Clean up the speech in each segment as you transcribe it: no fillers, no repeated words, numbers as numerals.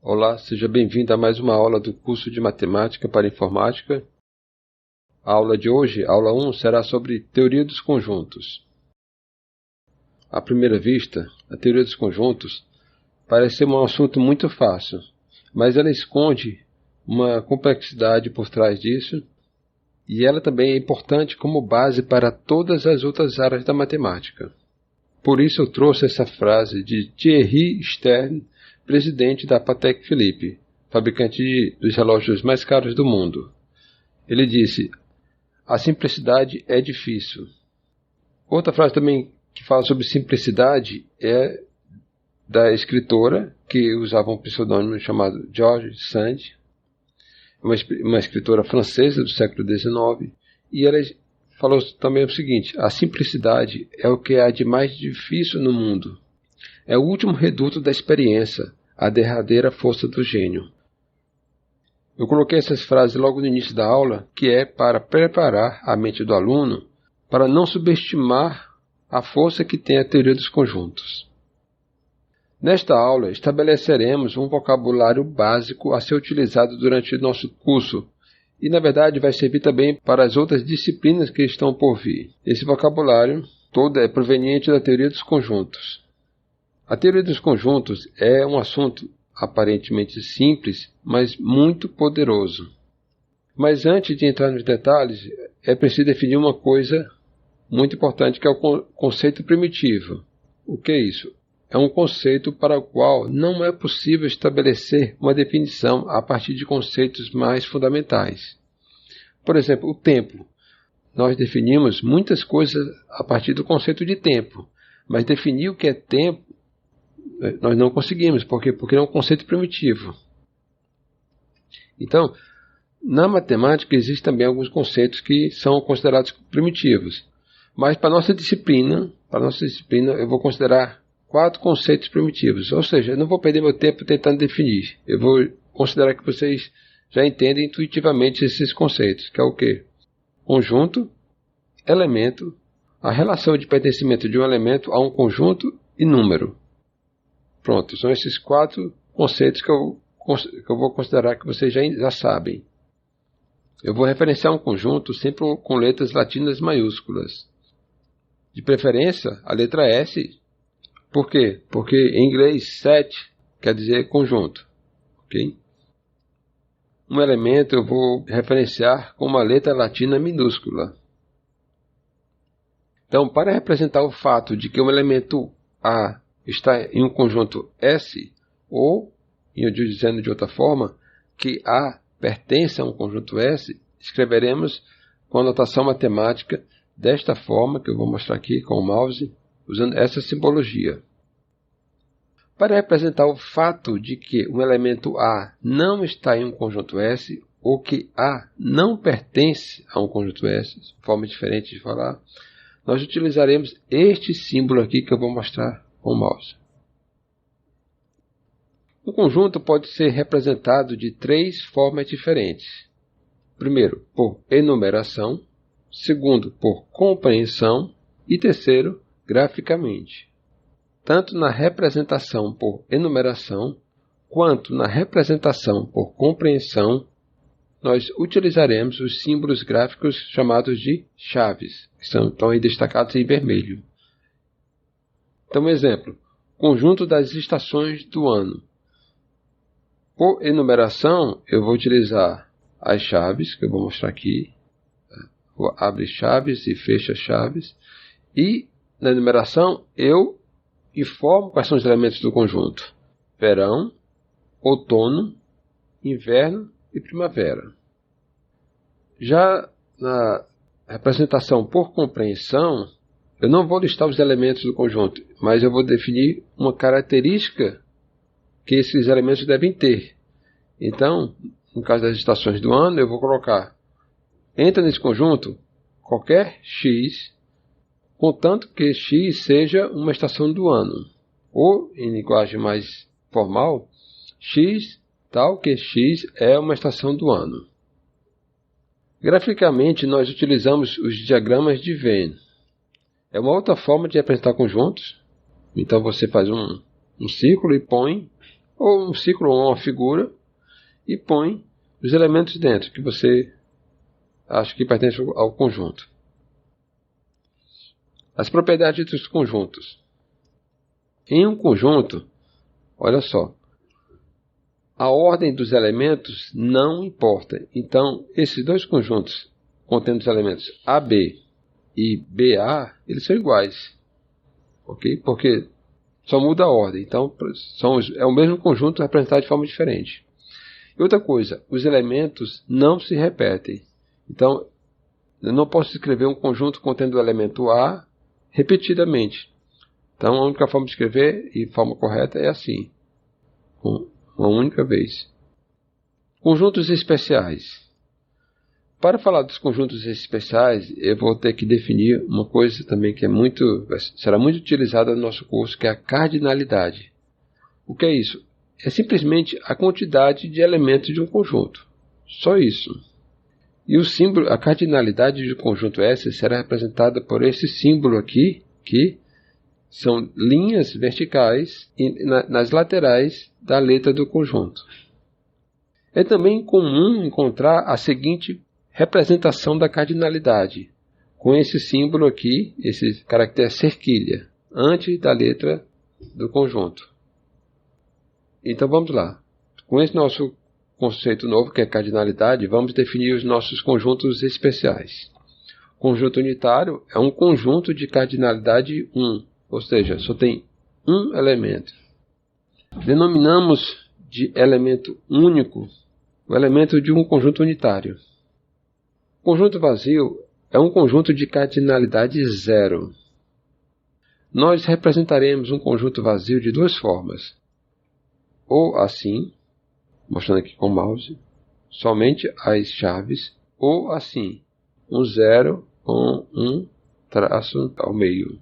Olá, seja bem-vindo a mais uma aula do curso de Matemática para Informática. A aula de hoje, aula 1, será sobre teoria dos conjuntos. À primeira vista, a teoria dos conjuntos parece ser um assunto muito fácil, mas ela esconde uma complexidade por trás disso, e ela também é importante como base para todas as outras áreas da matemática. Por isso eu trouxe essa frase de Thierry Stern, presidente da Patek Philippe, fabricante dos relógios mais caros do mundo. Ele disse: a simplicidade é difícil. Outra frase também que fala sobre simplicidade é da escritora, que usava um pseudônimo chamado George Sand, uma escritora francesa do século XIX, e ela falou também o seguinte: a simplicidade é o que há de mais difícil no mundo. É o último reduto da experiência, a derradeira força do gênio. Eu coloquei essas frases logo no início da aula, que é para preparar a mente do aluno para não subestimar a força que tem a teoria dos conjuntos. Nesta aula, estabeleceremos um vocabulário básico a ser utilizado durante o nosso curso, e na verdade vai servir também para as outras disciplinas que estão por vir. Esse vocabulário todo é proveniente da teoria dos conjuntos. A teoria dos conjuntos é um assunto aparentemente simples, mas muito poderoso. Mas antes de entrar nos detalhes, é preciso definir uma coisa muito importante, que é o conceito primitivo. O que é isso? É um conceito para o qual não é possível estabelecer uma definição a partir de conceitos mais fundamentais. Por exemplo, o tempo. Nós definimos muitas coisas a partir do conceito de tempo, mas definir o que é tempo nós não conseguimos. Por quê? Porque é um conceito primitivo. Então, na matemática existem também alguns conceitos que são considerados primitivos. Mas para a nossa disciplina, eu vou considerar 4 conceitos primitivos. Ou seja, eu não vou perder meu tempo tentando definir. Eu vou considerar que vocês já entendem intuitivamente esses conceitos, que é o quê? Conjunto, elemento, a relação de pertencimento de um elemento a um conjunto e número. Pronto, são esses 4 conceitos que eu vou considerar que vocês já sabem. Eu vou referenciar um conjunto sempre com letras latinas maiúsculas. De preferência, a letra S. Por quê? Porque em inglês set quer dizer conjunto. Okay? Um elemento eu vou referenciar com uma letra latina minúscula. Então, para representar o fato de que um elemento A está em um conjunto S, ou, dizendo de outra forma, que A pertence a um conjunto S, escreveremos com a notação matemática desta forma, que eu vou mostrar aqui com o mouse, usando essa simbologia. Para representar o fato de que um elemento A não está em um conjunto S, ou que A não pertence a um conjunto S, forma diferente de falar, nós utilizaremos este símbolo aqui que eu vou mostrar com o mouse. O conjunto pode ser representado de 3 formas diferentes. Primeiro, por enumeração. Segundo, por compreensão. E terceiro, graficamente. Tanto na representação por enumeração, quanto na representação por compreensão, nós utilizaremos os símbolos gráficos chamados de chaves, que estão aí destacados em vermelho. Então, um exemplo: conjunto das estações do ano. Por enumeração, eu vou utilizar as chaves, que eu vou mostrar aqui. Vou abrir chaves e fecha chaves. E, na enumeração, eu informo quais são os elementos do conjunto: verão, outono, inverno e primavera. Já na representação por compreensão, eu não vou listar os elementos do conjunto, mas eu vou definir uma característica que esses elementos devem ter. Então, no caso das estações do ano, eu vou colocar: entra nesse conjunto qualquer X, contanto que X seja uma estação do ano. Ou, em linguagem mais formal, X tal que X é uma estação do ano. Graficamente, nós utilizamos os diagramas de Venn. É uma outra forma de representar conjuntos. Então você faz um círculo e põe ou um círculo ou uma figura, e põe os elementos dentro que você acha que pertence ao conjunto. As propriedades dos conjuntos. Em um conjunto, olha só, a ordem dos elementos não importa. Então, esses dois conjuntos contendo os elementos AB e BA, eles são iguais. Ok? Porque só muda a ordem. Então, é o mesmo conjunto representado de forma diferente. E outra coisa, os elementos não se repetem. Então, eu não posso escrever um conjunto contendo o elemento A repetidamente. Então, a única forma de escrever e forma correta é assim, uma única vez. Conjuntos especiais. Para falar dos conjuntos especiais, eu vou ter que definir uma coisa também que será muito utilizada no nosso curso, que é a cardinalidade. O que é isso? É simplesmente a quantidade de elementos de um conjunto. Só isso. E o símbolo, a cardinalidade do conjunto S será representada por esse símbolo aqui, que são linhas verticais nas laterais da letra do conjunto. É também comum encontrar a seguinte representação da cardinalidade, com esse símbolo aqui, esse caractere cerquilha, antes da letra do conjunto. Então vamos lá. Com esse nosso conceito novo, que é cardinalidade, vamos definir os nossos conjuntos especiais. Conjunto unitário é um conjunto de cardinalidade 1, ou seja, só tem um elemento. Denominamos de elemento único o elemento de um conjunto unitário. Conjunto vazio é um conjunto de cardinalidade 0. Nós representaremos um conjunto vazio de duas formas. Ou assim, mostrando aqui com o mouse, somente as chaves, ou assim, um 0 com um traço ao meio.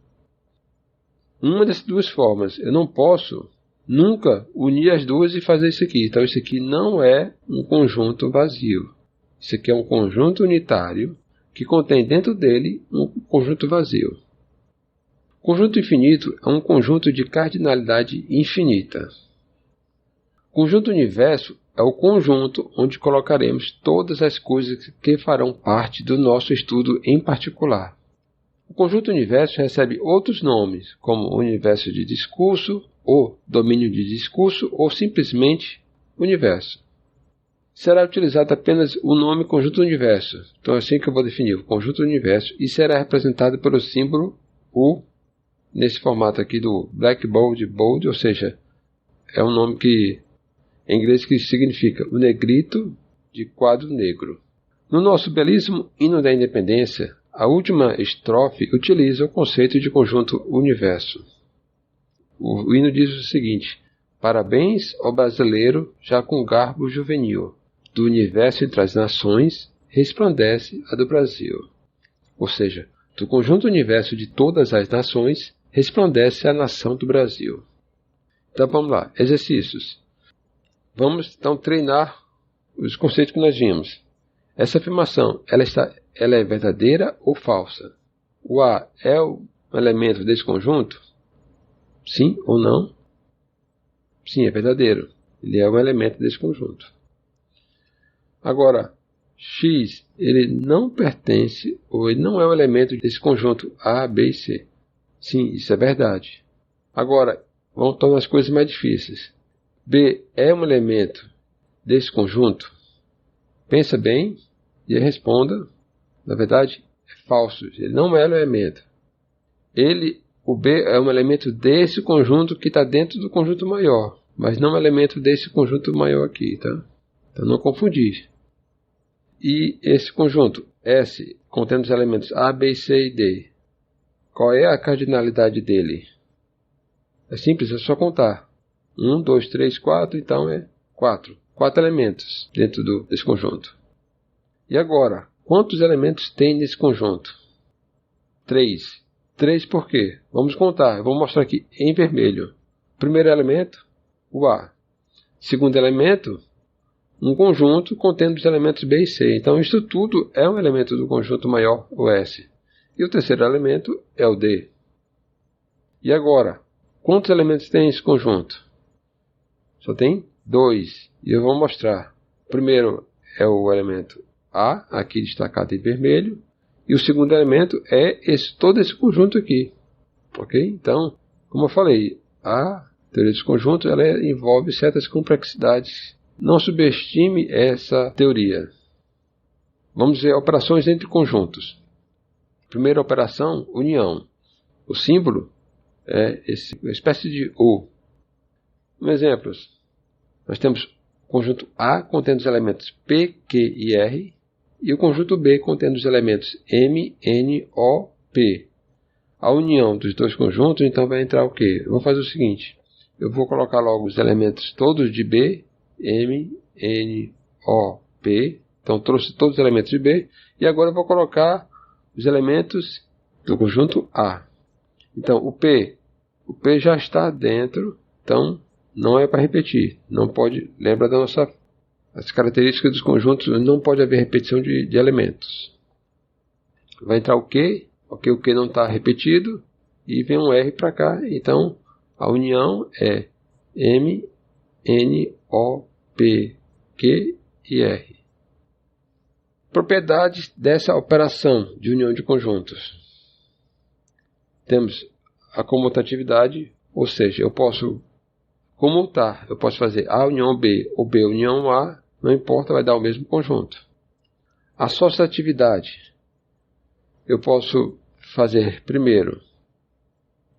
Uma dessas duas formas, eu não posso nunca unir as duas e fazer isso aqui. Então isso aqui não é um conjunto vazio. Isso aqui é um conjunto unitário que contém dentro dele um conjunto vazio. Conjunto infinito é um conjunto de cardinalidade infinita. Conjunto universo é o conjunto onde colocaremos todas as coisas que farão parte do nosso estudo em particular. O conjunto universo recebe outros nomes, como universo de discurso, ou domínio de discurso, ou simplesmente universo. Será utilizado apenas o nome conjunto universo. Então é assim que eu vou definir o conjunto universo, e será representado pelo símbolo U, nesse formato aqui do Blackboard Bold, ou seja, é um nome que em inglês que significa o negrito de quadro negro. No nosso belíssimo hino da independência, a última estrofe utiliza o conceito de conjunto universo. O hino diz o seguinte: parabéns ao brasileiro já com garbo juvenil, do universo entre as nações resplandece a do Brasil. Ou seja, do conjunto universo de todas as nações resplandece a nação do Brasil. Então vamos lá, exercícios. Vamos então treinar os conceitos que nós vimos. Essa afirmação, ela é verdadeira ou falsa? O A é um elemento desse conjunto? Sim ou não? Sim, é verdadeiro. Ele é um elemento desse conjunto. Agora, X, ele não pertence ou ele não é um elemento desse conjunto A, B e C. Sim, isso é verdade. Agora, vamos tornar as coisas mais difíceis. B é um elemento desse conjunto? Pensa bem e responda. Na verdade, é falso. Ele não é um elemento. O B é um elemento desse conjunto que está dentro do conjunto maior, mas não é um elemento desse conjunto maior aqui, tá? Então não confundir. E esse conjunto S, contendo os elementos A, B, C e D, qual é a cardinalidade dele? É simples, é só contar. 1, 2, 3, 4, então é 4. 4 elementos dentro desse conjunto. E agora, quantos elementos tem nesse conjunto? 3. 3 por quê? Vamos contar, eu vou mostrar aqui em vermelho. Primeiro elemento, o A. Segundo elemento, um conjunto contendo os elementos B e C. Então, isso tudo é um elemento do conjunto maior, o S. E o terceiro elemento é o D. E agora, quantos elementos tem esse conjunto? Só tem 2. E eu vou mostrar. O primeiro é o elemento A, aqui destacado em vermelho. E o segundo elemento é todo esse conjunto aqui. Ok? Então, como eu falei, a teoria dos conjuntos ela envolve certas complexidades. Não subestime essa teoria. Vamos ver operações entre conjuntos. Primeira operação, união. O símbolo é uma espécie de U. Um exemplo. Nós temos o conjunto A contendo os elementos P, Q e R. E o conjunto B contendo os elementos M, N, O, P. A união dos dois conjuntos, então, vai entrar o quê? Eu vou fazer o seguinte. Eu vou colocar logo os elementos todos de B, M, N, O, P. Então, trouxe todos os elementos de B. E agora eu vou colocar os elementos do conjunto A. Então, o P já está dentro. Então, não é para repetir. Não pode, lembra as características dos conjuntos, não pode haver repetição de elementos. Vai entrar o Q. O Q não está repetido. E vem um R para cá. Então, a união é M, N, O, P, Q e R. Propriedades dessa operação de união de conjuntos. Temos a comutatividade, ou seja, eu posso comutar. Eu posso fazer A união B ou B união A, não importa, vai dar o mesmo conjunto. Associatividade. Eu posso fazer primeiro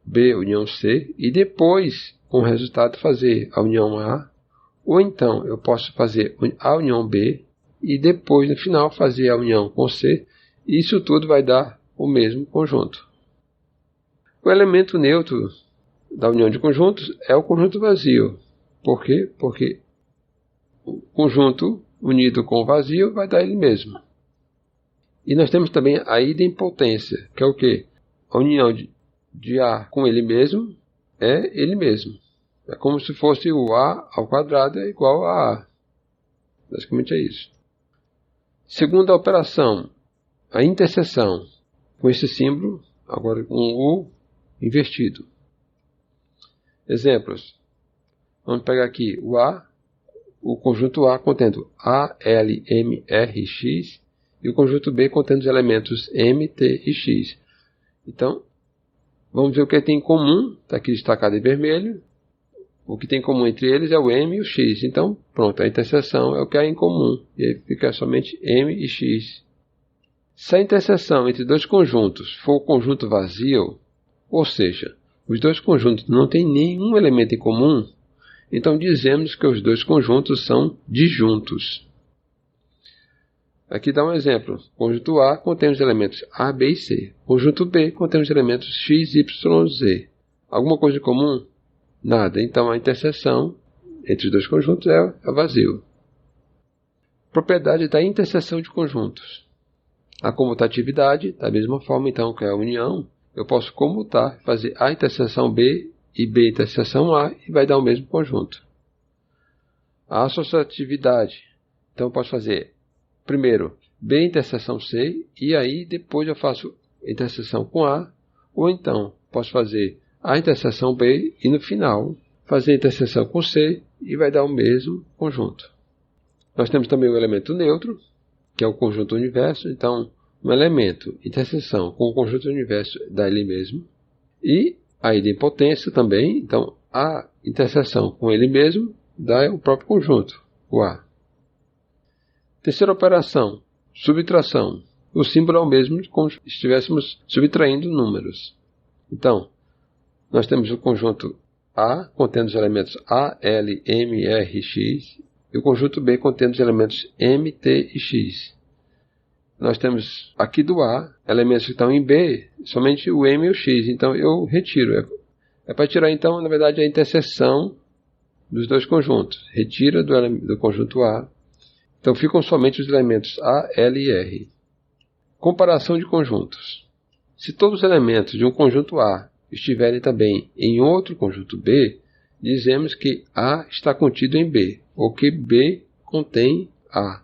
B união C e depois, com o resultado, fazer a união A. Ou então, eu posso fazer A união B e depois, no final, fazer a união com C. E isso tudo vai dar o mesmo conjunto. O elemento neutro da união de conjuntos é o conjunto vazio. Por quê? Porque o conjunto unido com o vazio vai dar ele mesmo. E nós temos também a idempotência, que é o quê? A união de A com ele mesmo é ele mesmo. É como se fosse o A ao quadrado é igual a A. Basicamente é isso. Segunda operação, a interseção, com esse símbolo, agora com o U invertido. Exemplos. Vamos pegar aqui o conjunto A contendo A, L, M, R, X e o conjunto B contendo os elementos M, T e X. Então, vamos ver o que tem em comum, está aqui destacado em vermelho. O que tem em comum entre eles é o M e o X. Então, pronto, a interseção é o que há em comum. E aí fica somente M e X. Se a interseção entre dois conjuntos for o conjunto vazio, ou seja, os dois conjuntos não têm nenhum elemento em comum, então dizemos que os dois conjuntos são disjuntos. Aqui dá um exemplo. O conjunto A contém os elementos A, B e C. O conjunto B contém os elementos X, Y, Z. Alguma coisa em comum? Nada. Então a interseção entre os dois conjuntos é vazio. Propriedade da interseção de conjuntos. A comutatividade, da mesma forma então que a união, eu posso comutar, fazer A interseção B e B interseção A e vai dar o mesmo conjunto. A associatividade, então eu posso fazer primeiro B interseção C e aí depois eu faço interseção com A, ou então posso fazer A interseção B e no final fazer interseção com C e vai dar o mesmo conjunto. Nós temos também o elemento neutro, que é o conjunto universo. Então, um elemento interseção com o conjunto universo dá ele mesmo. E a idempotência também. Então, a interseção com ele mesmo dá o próprio conjunto, o A. Terceira operação, subtração. O símbolo é o mesmo como se estivéssemos subtraindo números. Então, nós temos o conjunto A contendo os elementos A, L, M, R, X. E o conjunto B contendo os elementos M, T e X. Nós temos aqui do A, elementos que estão em B, somente o M e o X. Então eu retiro. É para tirar então, na verdade, a interseção dos dois conjuntos. Retira do conjunto A. Então ficam somente os elementos A, L e R. Comparação de conjuntos. Se todos os elementos de um conjunto A estiverem também em outro conjunto B, dizemos que A está contido em B, ou que B contém A.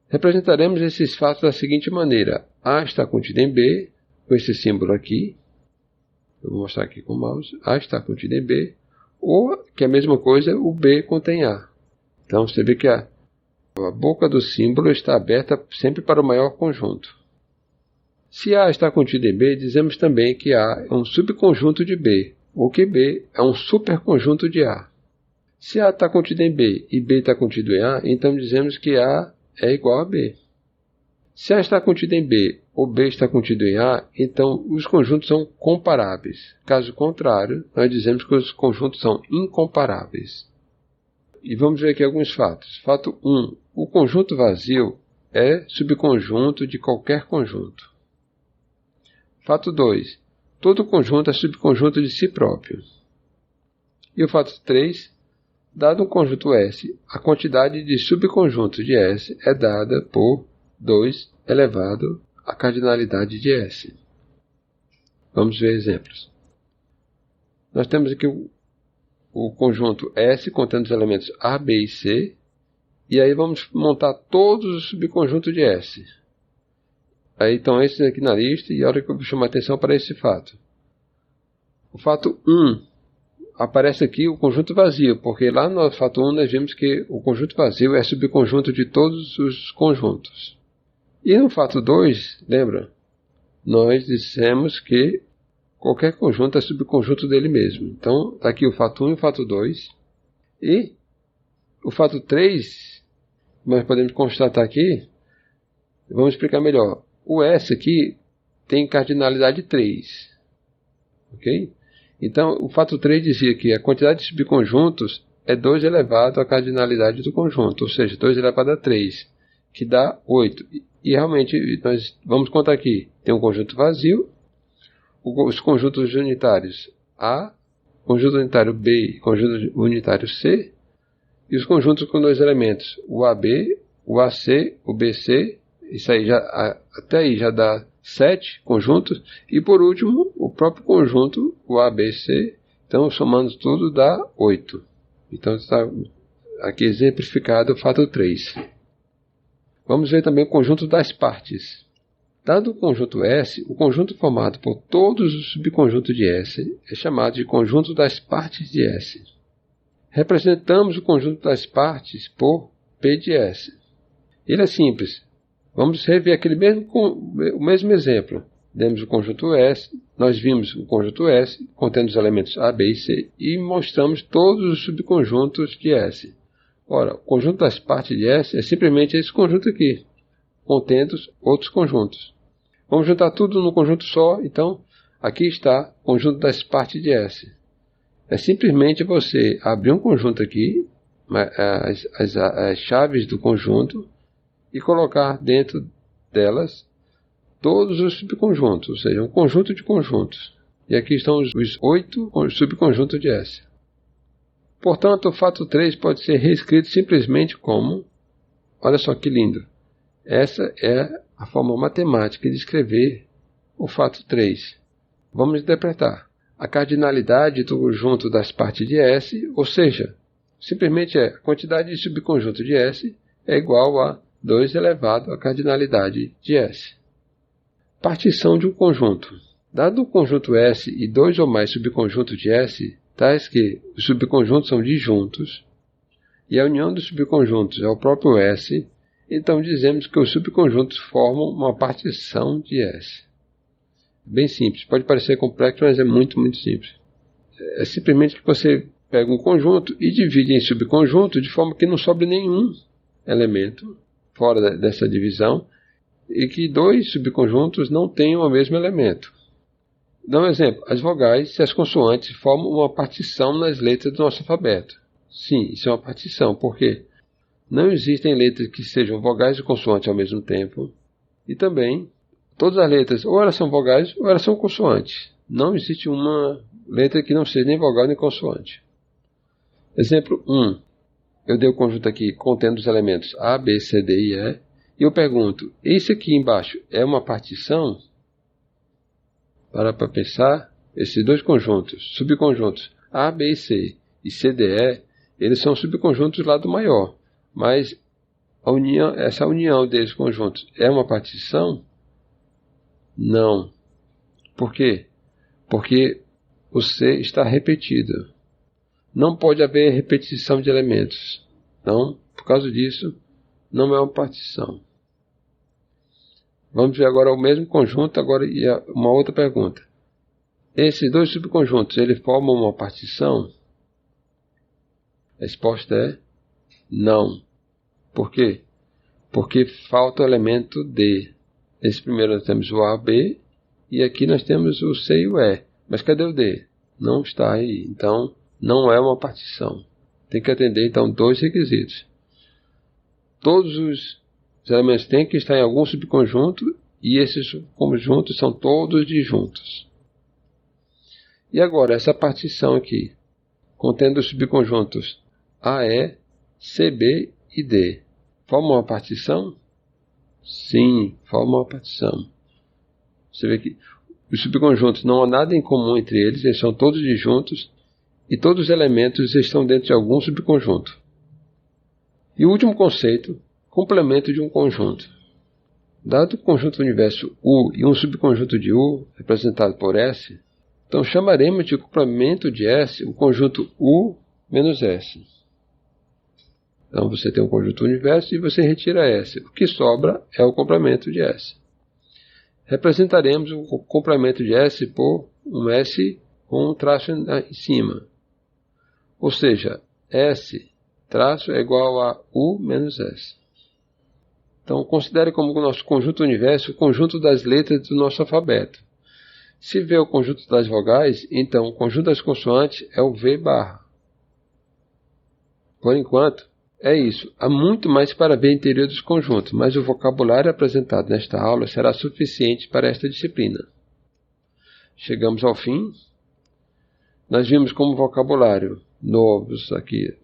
Representaremos esses fatos da seguinte maneira. A está contido em B, com esse símbolo aqui. Eu vou mostrar aqui com o mouse. A está contido em B. ou que é a mesma coisa, o B contém A. Então você vê que a boca do símbolo está aberta sempre para o maior conjunto. Se A está contido em B, dizemos também que A é um subconjunto de B, ou que B é um superconjunto de A. Se A está contido em B e B está contido em A, então dizemos que A é igual a B. Se A está contido em B ou B está contido em A, então os conjuntos são comparáveis. Caso contrário, nós dizemos que os conjuntos são incomparáveis. E vamos ver aqui alguns fatos. Fato 1. O conjunto vazio é subconjunto de qualquer conjunto. Fato 2. Todo conjunto é subconjunto de si próprio. E o fato 3. Dado um conjunto S, a quantidade de subconjuntos de S é dada por 2 elevado à cardinalidade de S. Vamos ver exemplos. Nós temos aqui o conjunto S contendo os elementos A, B e C. E aí vamos montar todos os subconjuntos de S. Aí estão esses aqui na lista e olha que eu vou chamar a atenção para esse fato. O fato 1. Aparece aqui o conjunto vazio, porque lá no fato 1 nós vimos que o conjunto vazio é subconjunto de todos os conjuntos. E no fato 2, lembra? Nós dissemos que qualquer conjunto é subconjunto dele mesmo. Então, está aqui o fato 1 e o fato 2. E o fato 3, nós podemos constatar aqui, vamos explicar melhor. O S aqui tem cardinalidade 3. Ok? Então, o fato 3 dizia que a quantidade de subconjuntos é 2 elevado à cardinalidade do conjunto, ou seja, 2 elevado a 3, que dá 8. E realmente, nós vamos contar aqui, tem um conjunto vazio, os conjuntos unitários A, conjunto unitário B e conjunto unitário C, e os conjuntos com 2 elementos, o AB, o AC, o BC, isso aí até aí já dá 7 conjuntos, e por último, o próprio conjunto, o ABC, então somando tudo dá 8. Então está aqui exemplificado o fato 3. Vamos ver também o conjunto das partes. Dado o conjunto S, o conjunto formado por todos os subconjuntos de S é chamado de conjunto das partes de S. Representamos o conjunto das partes por P de S. Ele é simples. Vamos rever o mesmo exemplo. Demos o conjunto S, nós vimos o conjunto S contendo os elementos A, B e C e mostramos todos os subconjuntos de S. Ora, o conjunto das partes de S é simplesmente esse conjunto aqui, contendo outros conjuntos. Vamos juntar tudo num conjunto só, então aqui está o conjunto das partes de S. É simplesmente você abrir um conjunto aqui, as chaves do conjunto, e colocar dentro delas todos os subconjuntos, ou seja, um conjunto de conjuntos. E aqui estão os 8 subconjuntos de S. Portanto, o fato 3 pode ser reescrito simplesmente como, olha só que lindo, essa é a forma matemática de escrever o fato 3. Vamos interpretar. A cardinalidade do conjunto das partes de S, ou seja, simplesmente a quantidade de subconjunto de S é igual a 2 elevado à cardinalidade de S. Partição de um conjunto. Dado o conjunto S e 2 ou mais subconjuntos de S, tais que os subconjuntos são disjuntos, e a união dos subconjuntos é o próprio S, então dizemos que os subconjuntos formam uma partição de S. Bem simples, pode parecer complexo, mas é muito, muito simples. É simplesmente que você pega um conjunto e divide em subconjunto de forma que não sobre nenhum elemento fora dessa divisão e que 2 subconjuntos não tenham o mesmo elemento. Dá um exemplo, as vogais e as consoantes formam uma partição nas letras do nosso alfabeto. Sim, isso é uma partição, por quê? Não existem letras que sejam vogais e consoantes ao mesmo tempo. E também, todas as letras, ou elas são vogais ou elas são consoantes. Não existe uma letra que não seja nem vogal nem consoante. Exemplo 1. Eu dei o conjunto aqui contendo os elementos A, B, C, D e E. E eu pergunto, esse aqui embaixo é uma partição? Para pensar, esses dois conjuntos, subconjuntos A, B e C e C, D, E, eles são subconjuntos do lado maior. Mas essa união desses conjuntos é uma partição? Não. Por quê? Porque o C está repetido. não pode haver repetição de elementos. Então, por causa disso, não é uma partição. Vamos ver agora o mesmo conjunto, agora e uma outra pergunta. Esses dois subconjuntos, eles formam uma partição? A resposta é não. Por quê? Porque falta o elemento D. Nesse primeiro nós temos o A, B, e aqui nós temos o C e o E. Mas cadê o D? Não está aí. Então, não é uma partição. Tem que atender, então, dois requisitos. Todos os elementos têm que estar em algum subconjunto, e esses subconjuntos são todos disjuntos. E agora, essa partição aqui, contendo os subconjuntos AE, CB e D, forma uma partição? Sim, forma uma partição. Você vê que os subconjuntos não há nada em comum entre eles, eles são todos disjuntos, e todos os elementos estão dentro de algum subconjunto. E o último conceito, complemento de um conjunto. Dado o conjunto do universo U e um subconjunto de U, representado por S, então chamaremos de complemento de S o conjunto U menos S. Então você tem um conjunto do universo e você retira S. O que sobra é o complemento de S. Representaremos o complemento de S por um S com um traço em cima. Ou seja, S traço é igual a U menos S. Então considere como o nosso conjunto do universo o conjunto das letras do nosso alfabeto. Se V é o conjunto das vogais, então o conjunto das consoantes é o V barra. Por enquanto, é isso. Há muito mais para ver em teoria dos conjuntos, mas o vocabulário apresentado nesta aula será suficiente para esta disciplina. Chegamos ao fim. Nós vimos como vocabulário novos aqui.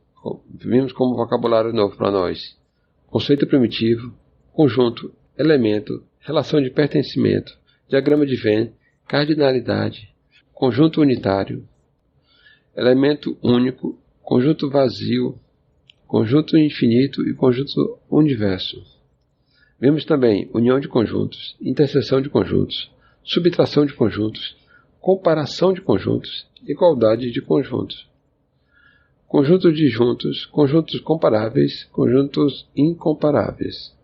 Vimos como vocabulário novo para nós. Conceito primitivo, conjunto, elemento, relação de pertencimento, diagrama de Venn, cardinalidade, conjunto unitário, elemento único, conjunto vazio, conjunto infinito e conjunto universo. Vimos também união de conjuntos, interseção de conjuntos, subtração de conjuntos, comparação de conjuntos, igualdade de conjuntos. Conjuntos disjuntos, conjuntos comparáveis, conjuntos incomparáveis.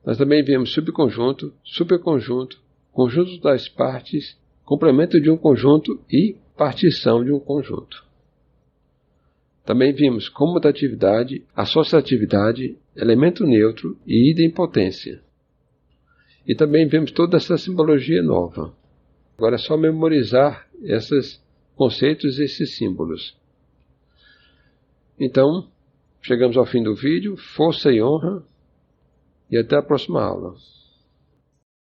Nós também vimos subconjunto, superconjunto, conjunto das partes, complemento de um conjunto e partição de um conjunto. Também vimos comutatividade, associatividade, elemento neutro e idempotência. E também vimos toda essa simbologia nova. Agora é só memorizar esses conceitos e esses símbolos. Então, chegamos ao fim do vídeo. Força e honra. E até a próxima aula.